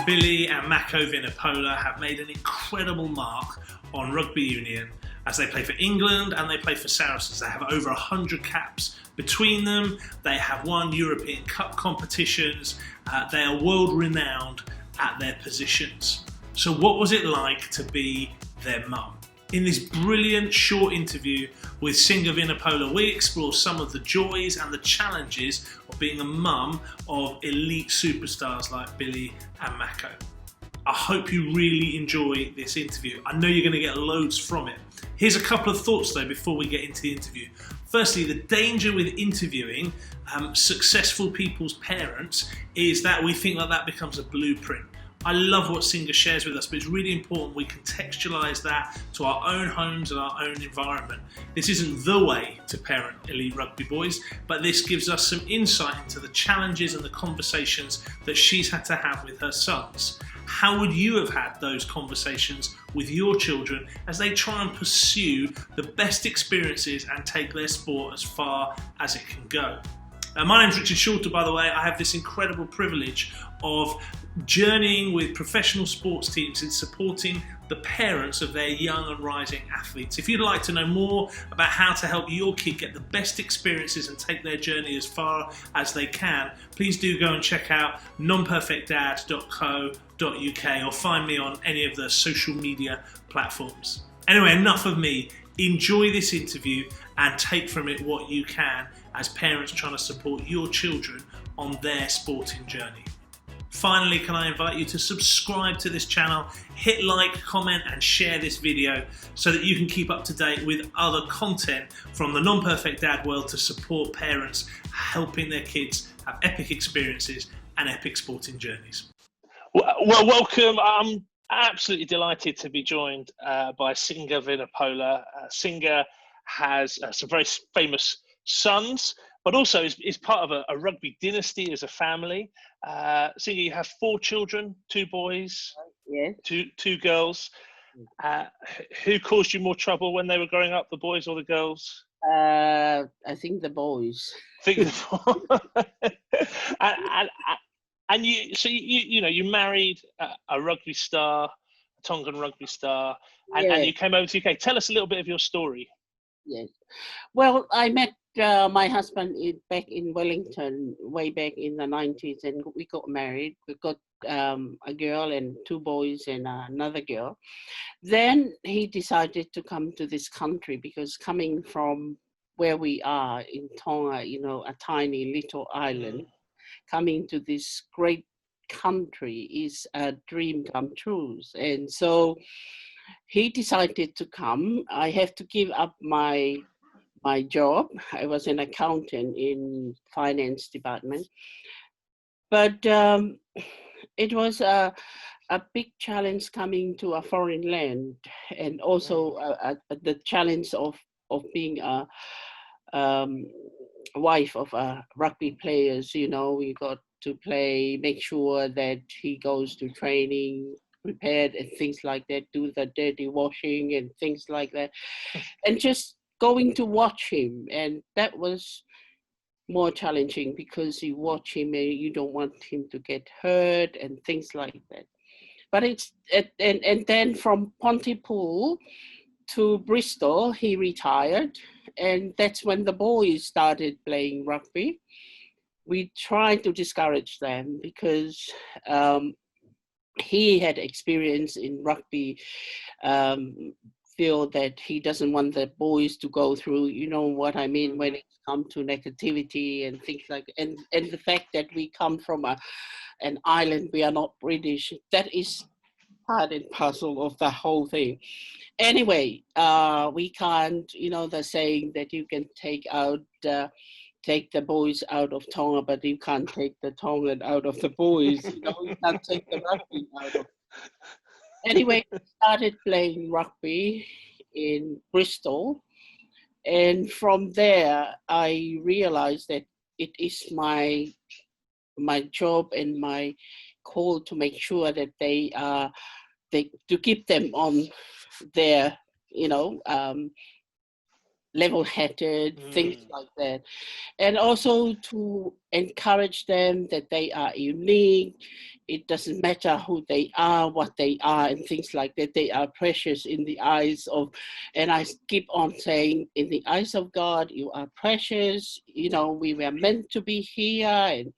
Billy and Mako Vunipola have made an incredible mark on rugby union as they play for England and they play for Saracens. They have over 100 caps between them. They have won European Cup competitions. They are world renowned at their positions. So what was it like to be their mum? In this brilliant short interview with Singer Vunipola, we explore some of the joys and the challenges of being a mum of elite superstars like Billy and Mako. I hope you really enjoy this interview. I know you're going to get loads from it. Here's a couple of thoughts though before we get into the interview. Firstly, the danger with interviewing successful people's parents is that we think that becomes a blueprint. I love what Singer shares with us, but it's really important we contextualise that to our own homes and our own environment. This isn't the way to parent elite rugby boys, but this gives us some insight into the challenges and the conversations that she's had to have with her sons. How would you have had those conversations with your children as they try and pursue the best experiences and take their sport as far as it can go? My name's Richard Shorter, by the way. I have this incredible privilege of journeying with professional sports teams in supporting the parents of their young and rising athletes. If you'd like to know more about how to help your kid get the best experiences and take their journey as far as they can, please do go and check out non-perfectdad.co.uk or find me on any of the social media platforms. Anyway, enough of me. Enjoy this interview and take from it what you can as parents trying to support your children on their sporting journey. Finally, can I invite you to subscribe to this channel, hit like, comment and share this video so that you can keep up to date with other content from the Non-Perfect Dad world to support parents helping their kids have epic experiences and epic sporting journeys. Well, welcome. I'm absolutely delighted to be joined by Singer Vunipola. Singer has some very famous sons, but also is part of a rugby dynasty as a family. Singer, you have 4 children, 2 boys, yes. two girls. Who caused you more trouble when they were growing up, the boys or the girls? I think the boys. And you married a rugby star, a Tongan rugby star, and you came over to UK. Tell us a little bit of your story. Yes. Well, I met my husband back in Wellington way back in the 90s, and we got married. We got a girl and 2 boys and another girl. Then he decided to come to this country because coming from where we are in Tonga, a tiny little island, coming to this great country is a dream come true. And so he decided to come. I have to give up my job. I was an accountant in finance department. But it was a big challenge coming to a foreign land, and also the challenge of being a wife of a rugby players. We got to play, make sure that he goes to training, prepared and things like that, do the dirty washing and things like that, and just going to watch him. And that was more challenging because you watch him and you don't want him to get hurt and things like that. But and then from Pontypool to Bristol, he retired, and that's when the boys started playing rugby. We tried to discourage them because he had experience in rugby, feel that he doesn't want the boys to go through, what I mean, when it comes to negativity and things like that. And the fact that we come from an island, we are not British, that is part and parcel of the whole thing. Anyway, we can't, the saying that you can take the boys out of Tonga, but you can't take the Tongan out of the boys. You can't take the rugby out of. Anyway, I started playing rugby in Bristol, and from there I realized that it is my job and my call to make sure that to keep them on their level-headed, things like that. And also to encourage them that they are unique. It doesn't matter who they are, what they are, and things like that. They are precious in the eyes of, and I keep on saying, in the eyes of God, you are precious. You know, we were meant to be here. And,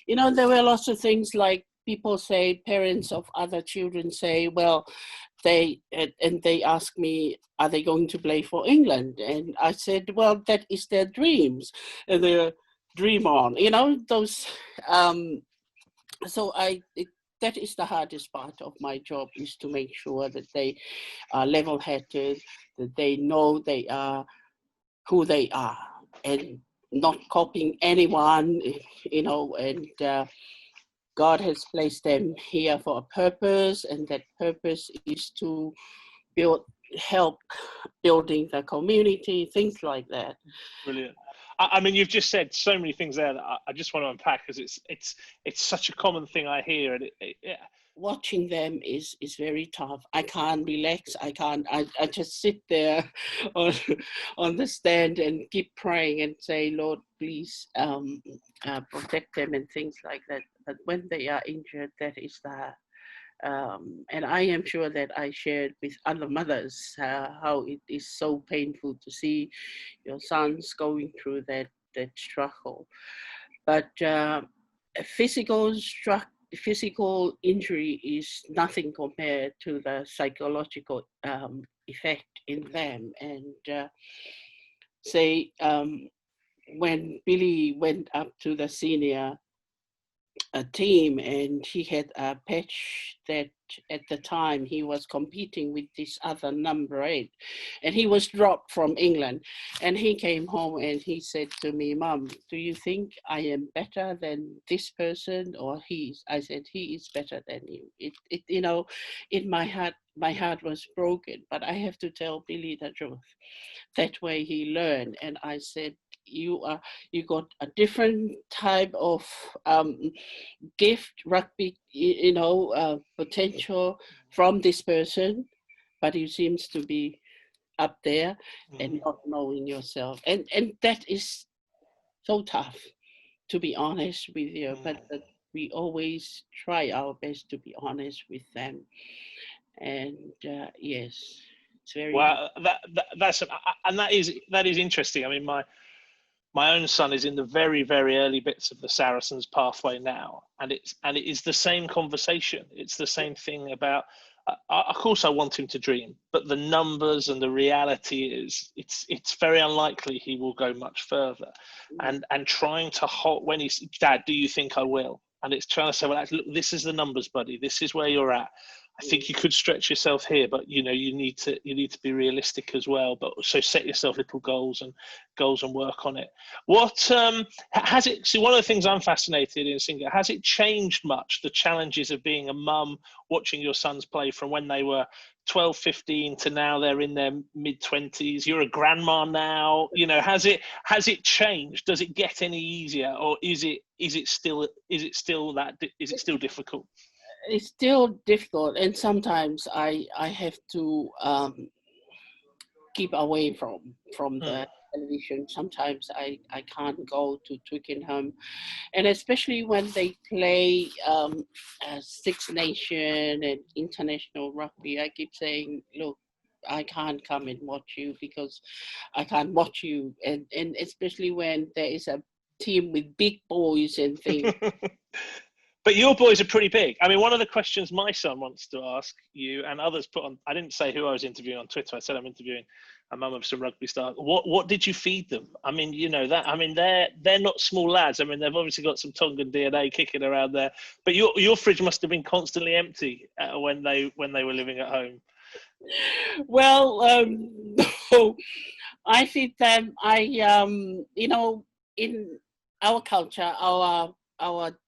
you know, there were lots of things like people say, parents of other children say, well, and they ask me, are they going to play for England? And I said, well, that is their dreams, and they dream on. You know, those. So that is the hardest part of my job, is to make sure that they are level-headed, that they know they are who they are, and not copying anyone. You know, and God has placed them here for a purpose, and that purpose is to help building the community, things like that. Brilliant. I mean, you've just said so many things there that I just want to unpack, because it's such a common thing I hear, and yeah. Watching them is very tough. I can't relax. I can't. I just sit there on the stand and keep praying and say, Lord, please protect them and things like that. But when they are injured, that is the and I am sure that I shared with other mothers how it is so painful to see your sons going through that struggle. But physical injury is nothing compared to the psychological effect in them. And say when Billy went up to the senior team, and he had a patch that at the time he was competing with this other number 8, and he was dropped from England, and he came home and he said to me, Mom, do you think I am better than this person, or I said, he is better than you. It you know, in my heart was broken, but I have to tell Billy the truth. That way he learned. And I said, you got a different type of gift, rugby, potential from this person, but you seems to be up there and not knowing yourself. And that is so tough, to be honest with you. But we always try our best to be honest with them. And yes, it's very. Well, that's and that is interesting. I mean, my own son is in the very, very early bits of the Saracens pathway now, and it is the same conversation. It's the same thing about. Of course, I want him to dream, but the numbers and the reality is, it's very unlikely he will go much further. And trying to hold, when he's, Dad, do you think I will? And it's trying to say, well, look, this is the numbers, buddy. This is where you're at. I think you could stretch yourself here, but you need to be realistic as well. But so set yourself little goals and work on it. What has it? See, one of the things I'm fascinated in, Singer, has it changed much, the challenges of being a mum, watching your sons play from when they were 12, 15 to now they're in their mid 20s? You're a grandma now. You know, has it changed? Does it get any easier, or is it still difficult? It's still difficult, and sometimes I have to keep away from the television. Sometimes I can't go to Twickenham, and especially when they play Six Nation and international rugby, I keep saying, look, I can't come and watch you because I can't watch you, and especially when there is a team with big boys and things. But your boys are pretty big. I mean, one of the questions my son wants to ask you, and others put on, I didn't say who I was interviewing on Twitter. I said I'm interviewing a mum of some rugby stars. What did you feed them? I mean, you know that. I mean, they're not small lads. I mean, they've obviously got some Tongan DNA kicking around there. But your fridge must have been constantly empty when they were living at home. Well, I feed them. In our culture, our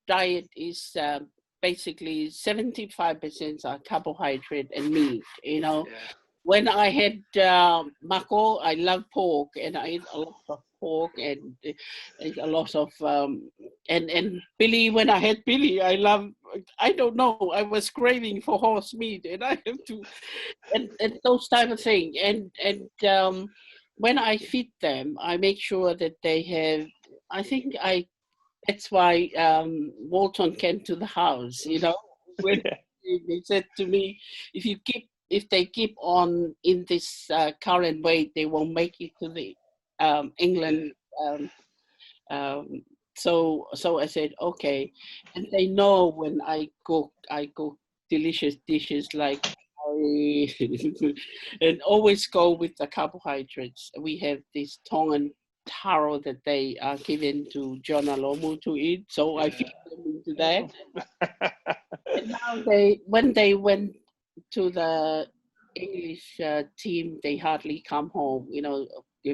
diet is basically 75% are carbohydrate and meat. When I had Mako, I love pork, and I eat a lot of pork and a lot of and Billy. When I had Billy, I don't know, I was craving for horse meat, and I have to and those type of thing, and when I feed them, I make sure that they have. I think that's why Walton came to the house. You know, when Yeah. they said to me, if they keep on in this current way, they won't make it to the England. Um, so I said okay, and they know when I cook delicious dishes like curry, and always go with the carbohydrates. We have this tongan taro that they are given to John Alomu to eat, so I feed them into that. And now when they went to the English team, they hardly come home, you know,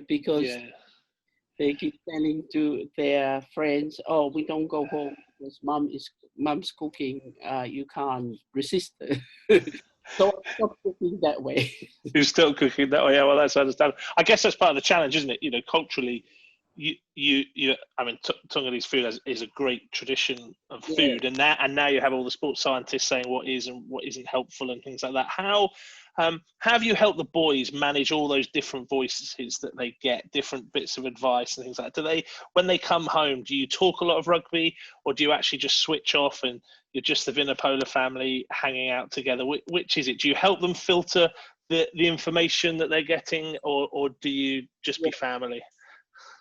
because Yeah. they keep telling to their friends, "Oh, we don't go home because mom's cooking. You can't resist it." So I stopped cooking that way. Who's still cooking that way? Yeah, well, that's understandable. I guess that's part of the challenge, isn't it? You know, culturally, you. I mean, Tongolese food is a great tradition of Yeah. food, and now you have all the sports scientists saying what is and what isn't helpful and things like that. How have you helped the boys manage all those different voices that they get, different bits of advice and things like that? Do they, when they come home, do you talk a lot of rugby, or do you actually just switch off and you're just the Vunipola family hanging out together? Which is it? Do you help them filter the information that they're getting, or do you just be family?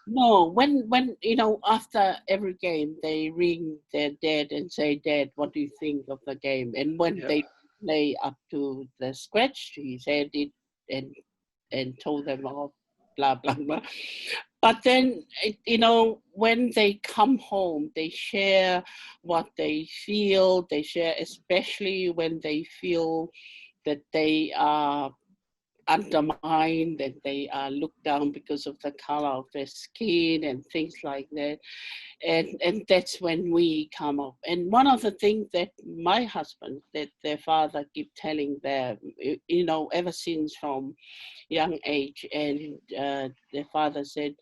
No, when you know, after every game they ring their dad and say, "Dad, what do you think of the game?" And when Yeah. they play up to the scratch, he said it and told them all blah blah blah. But then you know, when they come home, they share what they feel. They share, especially when they feel that they are undermined, that they are looked down because of the color of their skin and things like that. And that's when we come up. And one of the things that my husband, that their father keep telling them, you know, ever since from young age, and their father said,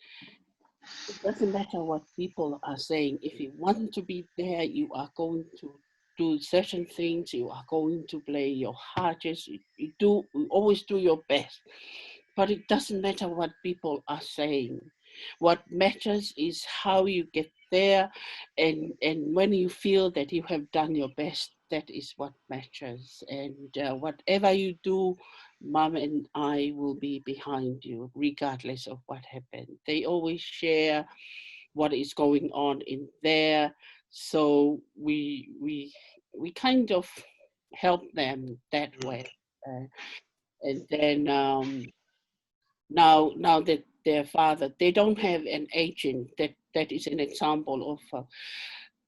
it doesn't matter what people are saying. If you want to be there, you are going to do certain things. You are going to play your hardest. You always do your best. But it doesn't matter what people are saying. What matters is how you get there, and when you feel that you have done your best, that is what matters. And whatever you do, Mom and I will be behind you, regardless of what happened. They always share what is going on in there, so we kind of help them that way. Uh, and then now that their father, they don't have an agent. That is an example of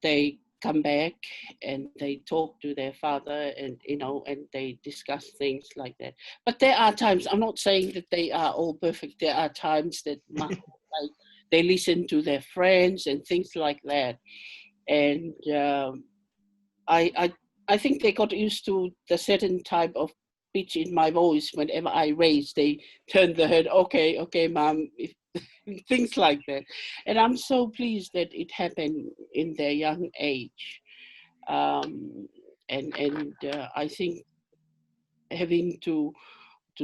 they come back and they talk to their father, and you know, and they discuss things like that. But there are times, I'm not saying that they are all perfect. There are times that like they listen to their friends and things like that. And I, I I think they got used to the certain type of pitch in my voice. Whenever I raise, they turn their head. Okay, okay, mom. Things like that. And I'm so pleased that it happened in their young age. Um, and I think having to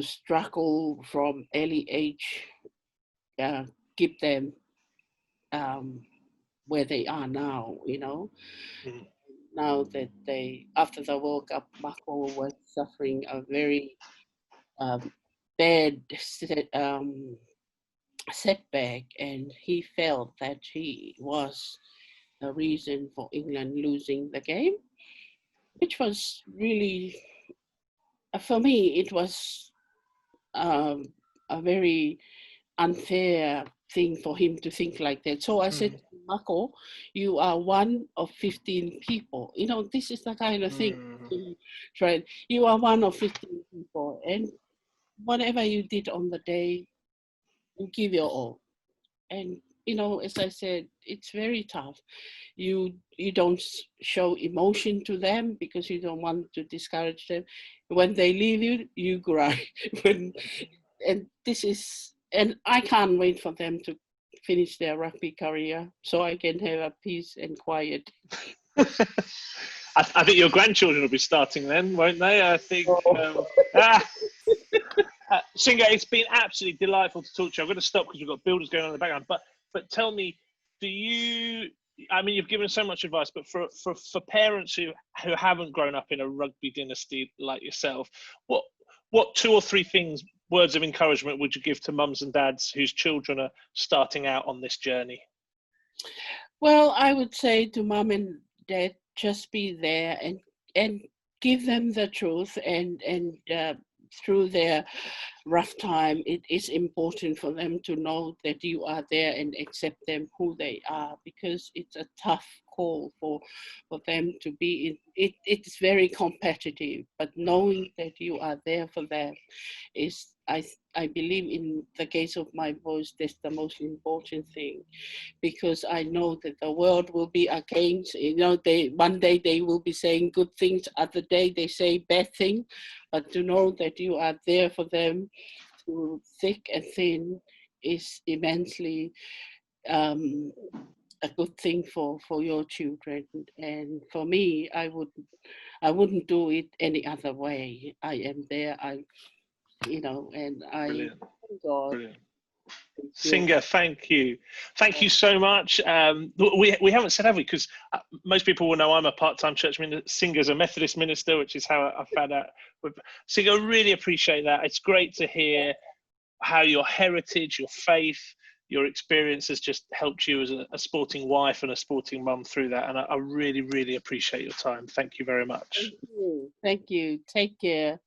struggle from early age uh, keep them um, where they are now. You know, Mm. now that they, after the World Cup, Mako was suffering a very um, bad setback, and he felt that he was the reason for England losing the game, which was really, for me, it was um, a very unfair thing for him to think like that. So I said, Mm. Mako, you are one of 15 people. You know, this is the kind of thing. Mm. Right? You are one of 15 people, and whatever you did on the day, you give your all. And you know, as I said, it's very tough. You don't show emotion to them because you don't want to discourage them. When they leave you, you cry. when and this is, and I can't wait for them to finish their rugby career so I can have a peace and quiet. I think your grandchildren will be starting then, won't they? I think. Oh, Ah, Singer, it's been absolutely delightful to talk to you. I'm going to stop because we've got builders going on in the background. But tell me, do you? I mean, you've given so much advice, but for parents who haven't grown up in a rugby dynasty like yourself, what 2 or 3 things, words of encouragement, would you give to mums and dads whose children are starting out on this journey? Well, I would say to mom and dad, just be there and give them the truth, and through their rough time, it is important for them to know that you are there and accept them who they are, because it's a tough call for them to be in. It's very competitive, but knowing that you are there for them is, I believe, in the case of my boys, that's the most important thing, because I know that the world will be against, one day they will be saying good things, other day they say bad things, but to know that you are there for them through thick and thin is immensely a good thing for your children. And for me, I wouldn't do it any other way. I am there, and I Brilliant. thank God. Brilliant. Singer, thank you so much. We haven't said, have we? Because most people will know I'm a part-time church minister. Singer's a Methodist minister, which is how I found out. Singer, I really appreciate that. It's great to hear how your heritage, your faith, your experience has just helped you as a sporting wife and a sporting mum through that. And I really, really appreciate your time. Thank you very much. Thank you. Take care.